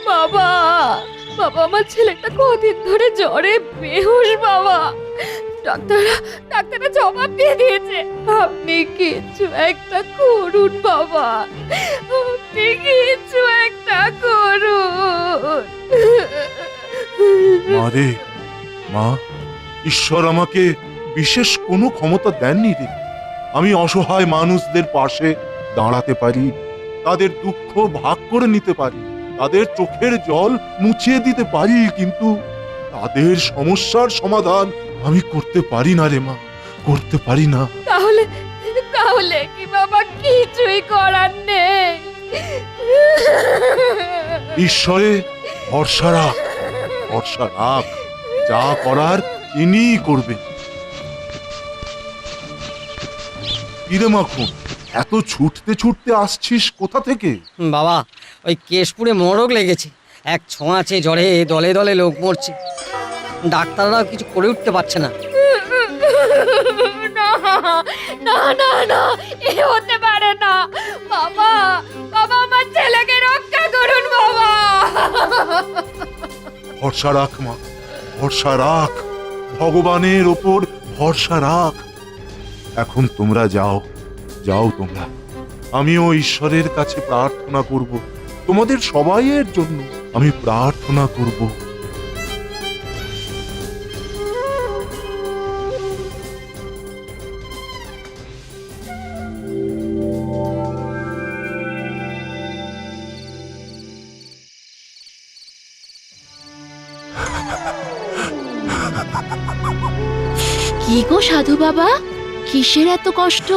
বাবা, বাবা, আমার ছেলেটা কদিন ধরে জ্বরে বেহুশ বাবা। ডাক্তাররা জবাব দিয়ে দিয়েছে। আপনি কিছু একটা করুন বাবা, আপনি কিছু একটা করুন। মা রে, মা, ঈশ্বর আমাকে বিশেষ কোনো ক্ষমতা দেননি রে। আমি অসহায় মানুষদের পাশে দাঁড়াতে পারি, তাদের দুঃখ ভাগ করে নিতে পারি, তাদের চোখের জল মুছিয়ে দিতে পারি, কিন্তু তাদের সমস্যার সমাধান আমি করতে পারি না রে মা, করতে পারি না। তাহলে তাহলে কি বাবা কিছুই করার নেই? ঈশ্বরে ভরসা রাখ, ভরসা রাখ, যা করার তিনিই করবেন। কিরে মাখন, এত ছুটতে ছুটতে আসছিস কোথা থেকে? বাবা, ওই কেশপুরে মরগ লেগেছে। এক ছোঁয়াচে জ্বরে দলে দলে লোক মরছে, ডাক্তাররাও কিছু করে উঠতে পারছে না। না না না না, এ হতে পারে না বাবা। বাবা, আমার ছেলেকে রক্ষা করুন বাবা। ভরসা রাখ মা, ভরসা রাখ, ভগবানের ওপর ভরসা রাখ। এখন তোমরা যাও, যাও তোমরা। আমিও ঈশ্বরের কাছে প্রার্থনা করব, তোমাদের সবাইয়ের জন্য আমি প্রার্থনা করব। কি গো সাধু বাবা, কিসের এত কষ্ট?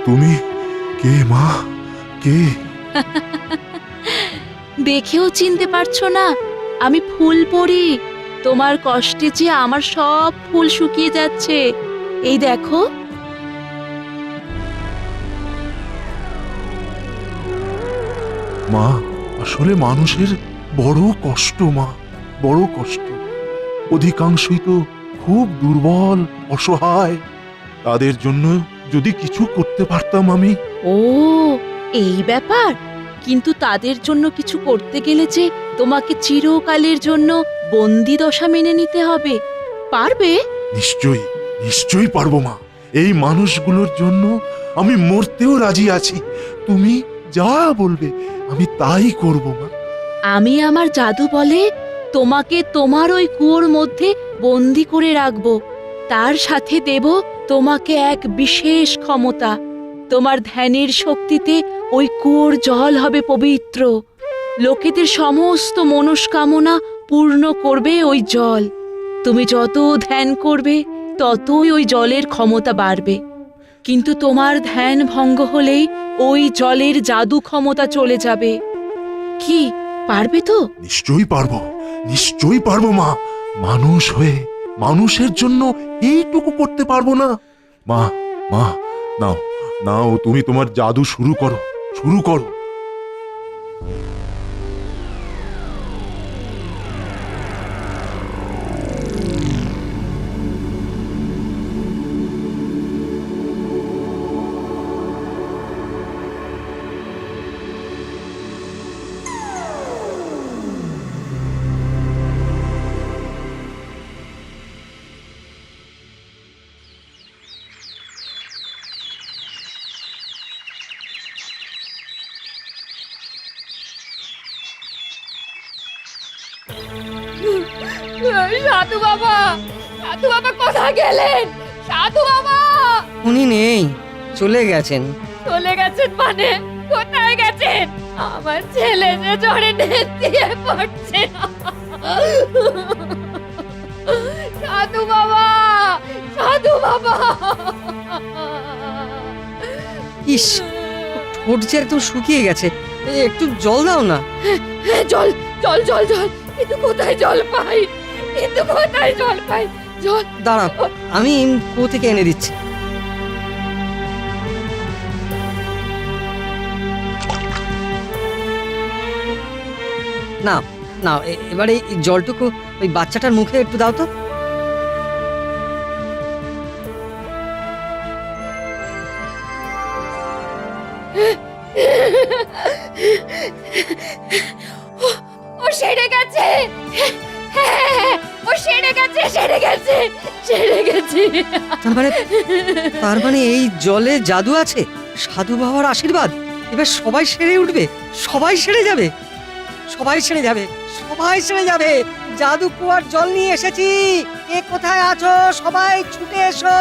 তুমি কে মা, কে? দেখেও চিনতে পারছো না? আমি ফুল পড়ি। তোমার কষ্টে যে আমার সব ফুল শুকিয়ে যাচ্ছে। এই দেখো। মা, আসলে মানুষের বড় কষ্ট মা, বড় কষ্ট। অধিকাংশই তো খুব দুর্বল, অসহায়। তাদের জন্য যদি কিছু করতে পারতাম আমি। ও, এই ব্যাপার। কিন্তু তাদের জন্য কিছু করতে গেলে যে তোমাকে চিরকালের জন্য বন্দি দশা মেনে নিতে হবে। পারবে? নিশ্চয়ই, নিশ্চয়ই পারবো মা। এই মানুষগুলোর জন্য আমি মরতেও রাজি আছি। তুমি যা বলবে আমি তাই করব মা। আমি আমার জাদু বলে তোমাকে তোমার ওই কুয়োর মধ্যে বন্দি করে রাখব। তার সাথে দেব তোমাকে এক বিশেষ ক্ষমতা। তোমার ধ্যানের শক্তিতে ওই কুয়োর জল হবে পবিত্র। লোকেদের সমস্ত মনস্কামনা পূর্ণ করবে ওই জল। তুমি যত ধ্যান করবে ততই ওই জলের ক্ষমতা বাড়বে। কিন্তু তোমার ধ্যান ভঙ্গ হলেই ওই জলের জাদু ক্ষমতা চলে যাবে। কি, পারবে তো? নিশ্চয়ই পারবো, নিশ্চয়ই পারবো মা। মানুষ হয়ে মানুষের জন্য এইটুকু করতে পারবো না? মা, মা, নাও, নাও, তুমি তোমার জাদু শুরু করো, শুরু করো। সাধু বাবা, সাধু বাবা কোথায় গেলেন? সাধু বাবা! উনি নেই, চলে গেছেন। চলে গেছেন মানে? কোথায় গেছেন? আমার ছেলে যে জ্বরে নেতিয়ে পড়ছে। সাধু বাবা, সাধু বাবা! ইস, ঠোঁট যে একদম শুকিয়ে গেছে। একটু জল দাও না। জল, জল, জল, জল। কিন্তু কোথায় জল পাই? কিন্তু কোথায় জল পাই? জল দাঁড়াও, আমি কুয়ো থেকে এনে দিচ্ছি। না না, এবারে এই জলটুকু ওই বাচ্চাটার মুখে একটু দাও তো। ও সেরে গেছে। হ্যাঁ, ও সেরে গেছে, সেরে গেছে, সেরে গেছে। তার মানে এই জলে জাদু আছে, সাধু বাবার আশীর্বাদ। এবার সবাই সেরে উঠবে, সবাই সেরে যাবে, সবাই সেরে যাবে, সবাই সেরে যাবে। জাদু কুয়ার জল নিয়ে এসেছি, কে কোথায় আছো সবাই ছুটে এসো,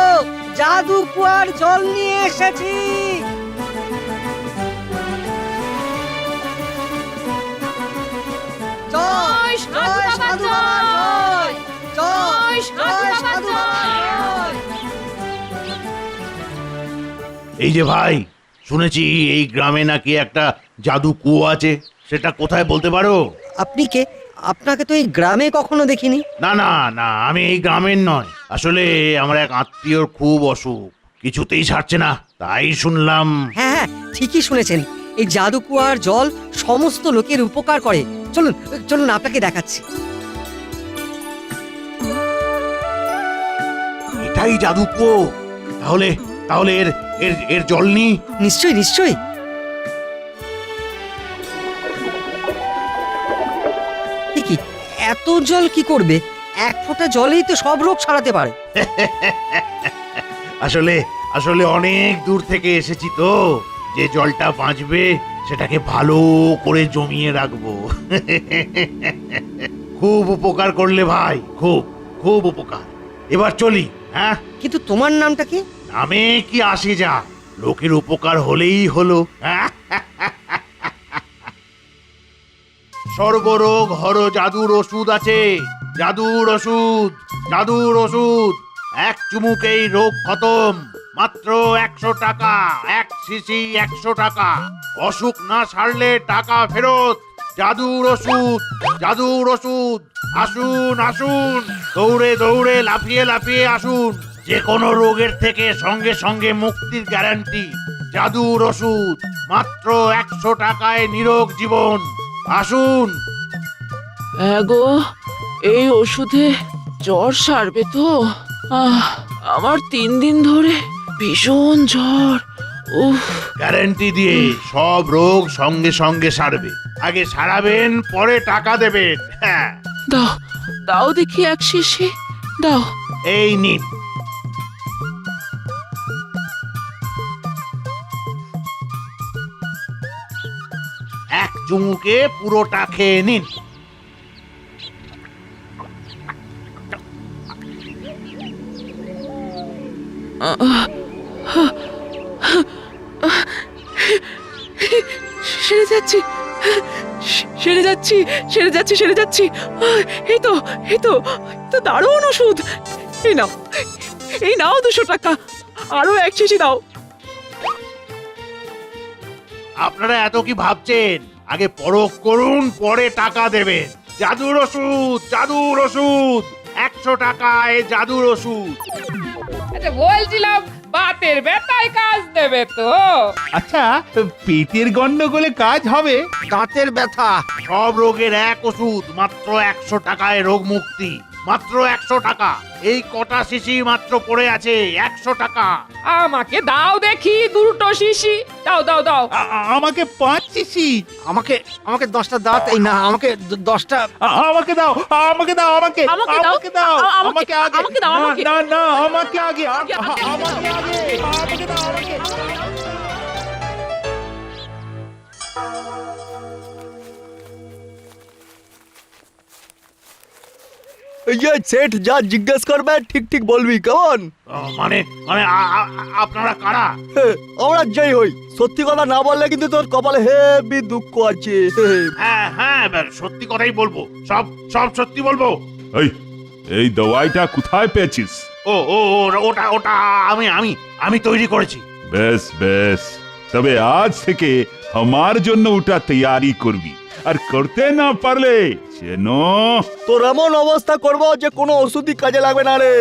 জাদু কুয়ার জল নিয়ে এসেছি। জয় সাধু বাবা জয়, জয় সাধু বাবা জয়। এই যে ভাই, শুনেছি এই গ্রামে নাকি একটা জাদু কুয়ো আছে, সেটা কোথায় বলতে পারো? আপনি কে? আপনাকে তো এই গ্রামে কখনো দেখিনি। না না না, আমি এই গ্রামের নয়, আসলে আমার এক আত্মীয়র খুব অসুখ, কিছুতেই ছাড়ছে না, তাই শুনলাম। হ্যাঁ হ্যাঁ, ঠিকই শুনেছেন, এই জাদু কুয়ার জল সমস্ত লোকের উপকার করে। চলুন চলুন, আপনাকে দেখাচ্ছি। এটাই জাদু কুয়ো? তাহলে তাহলে এর এর এর জল নি। নিশ্চয়ই নিশ্চয়ই। কি এত জল কি করবে? এক ফোঁটা জলেই তো সব রোগ সারাতে পারে। আসলে আসলে অনেক দূর থেকে এসেছি তো, যে জলটা বাঁচবে সেটাকে ভালো করে জমিয়ে রাখবো। খুব উপকার করলে ভাই, খুব খুব উপকার। এবার চলি। হ্যাঁ, কিন্তু তোমার নামটা কি? নামে কি আসে যা, লোকের উপকার হলেই হলো। সর্বরোগ হর জাদুর ওষুধ আছে, জাদুর ওষুধ, জাদুর ওষুধ। এক চুমুকেই রোগ খতম, মাত্র 100 টাকা, এক শিশি 100 টাকা। অসুখ না সারলে টাকা ফেরত। জাদুর ওষুধ, জাদুর ওষুধ। আসুন আসুন, দৌড়ে দৌড়ে লাফিয়ে লাফিয়ে আসুন। যে কোনো রোগের থেকে সঙ্গে সঙ্গে মুক্তির গ্যারান্টি। জাদুর ওষুধ, মাত্র 100 টাকায় নিরোগ জীবন। আসুন। গো, এই ওষুধে জ্বর সারবে তো? আমার 3 দিন ধরে ভীষণ জ্বর। উফ। গ্যারান্টি দিয়ে সব রোগ সঙ্গে সঙ্গে সারবে। আগে সারাবেন, পরে টাকা দেবেন। হ্যাঁ, দাও দাও দেখি 1 শিশি দাও। এই নিন। এক চুমুকে পুরোটা খেয়ে নিন। সেরে যাচ্ছি, সেরে যাচ্ছি, সেরে যাচ্ছি, সেরে যাচ্ছি। এই তো এই তো তো দারুণ ওষুধ। এই নাও, এই নাও 200 টাকা, আরো 1 শিশি দাও। আপনারা এত কি ভাবছেন? আগে পরখ করুন, পরে টাকা দেবেন। জাদুর ওষুধ, জাদুর ওষুধ, 100 টাকায় জাদুর ওষুধ। আচ্ছা, বলছিলাম বাতের ব্যথায় কাজ দেবে তো? আচ্ছা, পেটের গন্ডগোলে কাজ হবে? দাঁতের ব্যথা, সব রোগের এক ওষুধ, মাত্র 100 টাকায় রোগ মুক্তি। মাত্র 100 টাকা। এই কটা শিশি মাত্র পড়ে আছে, 100 টাকা। আমাকে দাও দেখি 2 শিশি, দাও দাও দাও। আমাকে 5 শিশি। আমাকে আমাকে 10টা দাঁত, এই না আমাকে 10টা। আমাকে দাও, আমাকে দাও, আমাকে আমাকে দাও, আমাকে দাও, আমাকে আগে। আমাকে দাও, আমাকে। না না, আমাকে আগে, আমাকে, আমাকে, আমাকে আগে, আমাকে দাও, আমাকে। সেট যা জিজ্ঞেস করবে ঠিক ঠিক বলবি, কেমন? মানে মানে আপনারা কারা? আমরা যাই হই, সত্যি কথা না বললে কিন্তু তোর কপালে হেবি দুঃখ আছে। হ্যাঁ হ্যাঁ, সত্যি কথাই বলবো, সব সব সত্যি বলবো। এই দওয়াইটা কোথায় পেয়েছিস? ও ও ও, ওটা ওটা আমি আমি আমি তৈরি করেছি। বেশ বেশ, তবে আজ থেকে আমার জন্য ওটা তৈরি করবি, আর করতে না পারলে যেন তোর এমন অবস্থা করবো যে কোনো ওষুধই কাজে লাগবে না রে।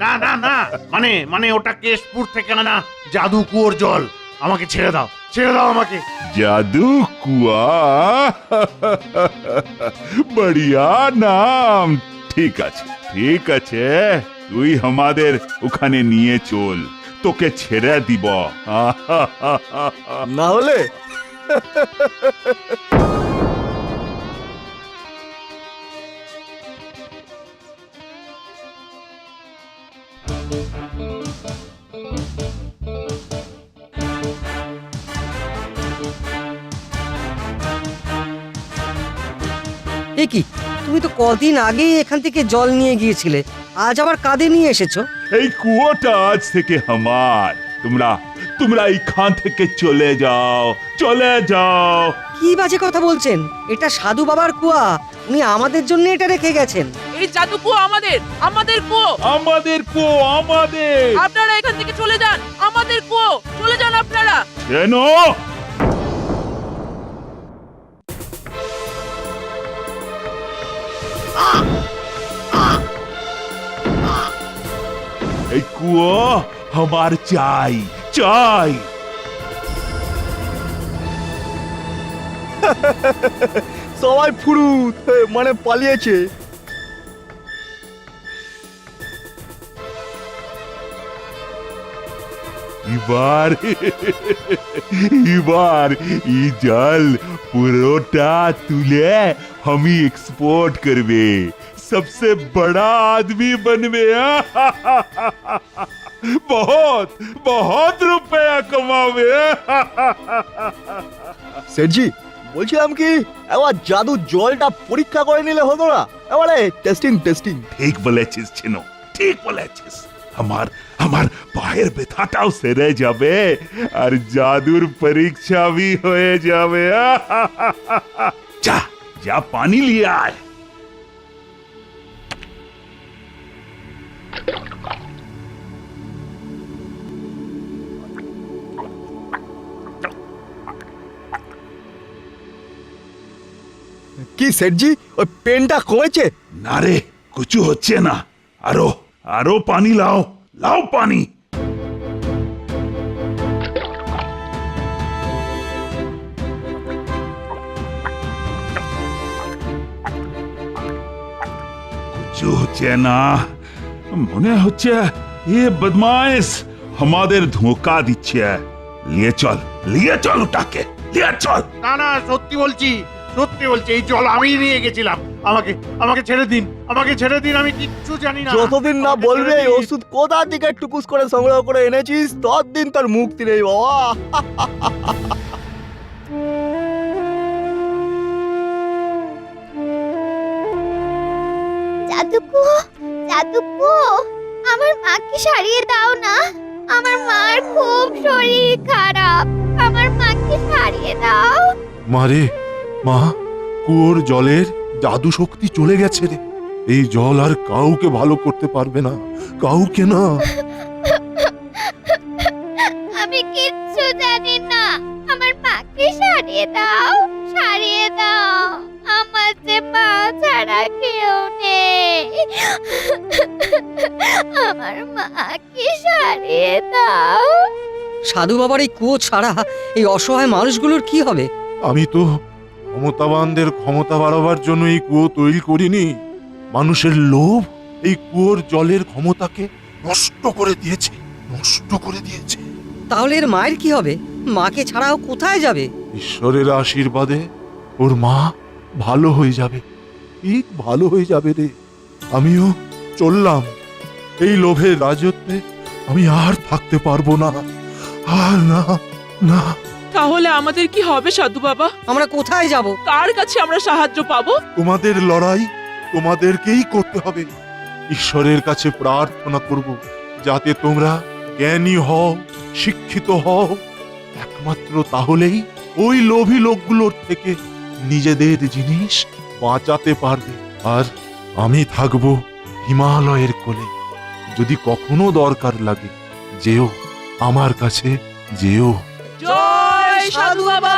না না না, মানে মানে ওটা কেশপুর থেকে আনা জাদু কুয়োর জল। আমাকে ছেড়ে দাও, ছেড়ে দাও আমাকে। জাদু কুয়া, বড়িয়া নাম। ঠিক আছে ঠিক আছে, তুই আমাদের ওখানে নিয়ে চল, তোকে ছেড়ে দিব। না হলে এ কি, তুমি তো কদিন আগেই এখান থেকে জল নিয়ে গিয়েছিলে, আজ আবার কাঁধে নিয়ে এসেছো? এই কুয়োটা আজ থেকে আমার। তোমরা তোমরা এইখান থেকে চলে যাও, চলে যাও। কি বাজে কথা বলছেন? এটা সাধু বাবার কুয়া, উনি আমাদের জন্য এটা রেখে গেছেন। এই জাদু কুয়ো আমাদের, আমাদের কুয়ো। আমাদের কুয়ো আমাদের। আপনারা এখান থেকে চলে যান, আমাদের কুয়ো, চলে যান আপনারা। কেন? এই কুয়ো আমার চাই, চাই। সবাই ফুরুত, মানে পালিয়েছে। এবার এবার এই জল পুরোটা তুলে আমি एक्सपोर्ट करवे, सबसे बड़ा आदमी बनवे। बहुत बहुत रुपया कमावे। সেটজি, বলছিলাম কি এবার জাদু জলটা পরীক্ষা করে নিলে হতো না? এবারে টেস্টিং টেস্টিং। ঠিক বলেছিস চিনো, ঠিক বলেছিস। আমার আমার পায়ের ব্যথাটাও সেরে যাবে আর জাদুর পরীক্ষা भी হয়ে যাবে। যা যা পানি নিয়ে আয়। কি সেটজি, ওই পেনটা কমেছে? না রে, কিছু হচ্ছে না। আরো আরো পানি লাও, লাও পানি। কিছু হচ্ছে না। মনে হচ্ছে এ বদমাইশ আমাদের ধোঁকা দিচ্ছে। লিয়ে চল ওটাকে, লিয়ে চল। না না, সত্যি বলছি, সত্যি বলছি, এই জল আমি নিয়ে গেছিলাম। আমাকে আমাকে ছেড়ে দিন, আমাকে ছেড়ে দিন, আমি কিচ্ছু জানি না। যতদিন না আমাকে বলবে ছেড়ে এই দিন। ওষুধ কোথা থেকে টুকুস করে সংগ্রহ করে এনেছিস, ততদিন তার মুক্তি নেই বাবা। জাদুকু, জাদুকু, আমার মাকে সারিয়ে দাও না। আমার মার খুব শরীর খারাপ, আমার মাকে সারিয়ে দাও। মারে, মা, কুয়োর জলের জাদু শক্তি চলে গেছে রে। এই জল আর কাউকে ভালো করতে পারবে না, কাউকে না। আমি কিচ্ছু জানি না, আমার মাকে সারিয়ে দাও, সারিয়ে দাও। আমার যে মা ছাড়া কেউ নেই, আমার মাকে সারিয়ে দাও। সাধু বাবার এই কুয়ো ছাড়া এই অসহায় মানুষগুলোর কি হবে? আমি তো ক্ষমতাবানদের ক্ষমতা বাড়াবার জন্য এই কুয়ো তৈরি করিনি। মানুষের লোভ এই কুয়োর জলের ক্ষমতাকে নষ্ট করে দিয়েছে, নষ্ট করে দিয়েছে। তাহলে এর মায়ের কি হবে? মাকে ছাড়াও কোথায় যাবে? ঈশ্বরের আশীর্বাদে ওর মা ভালো হয়ে যাবে, ঠিক ভালো হয়ে যাবে রে। আমিও চললাম। এই লোভের রাজত্বে আমি আর থাকতে পারবো না, আর না, না। তাহলে আমাদের কি হবে সাধু বাবা? আমরা কোথায় যাব? কার কাছে আমরা সাহায্য পাবো? তোমাদের লড়াই তোমাদেরকেই করতে হবে। ঈশ্বরের কাছে প্রার্থনা করব যাতে তোমরা জ্ঞানী হও, শিক্ষিত হও। একমাত্র তাহলেই ওই লোভী লোকগুলোর থেকে নিজেদের জিনিস বাঁচাতে পারবে। আর আমি থাকবো হিমালয়ের কোলে। যদি কখনো দরকার লাগে যেও, আমার কাছে যেও। জয় সাধু বাবা।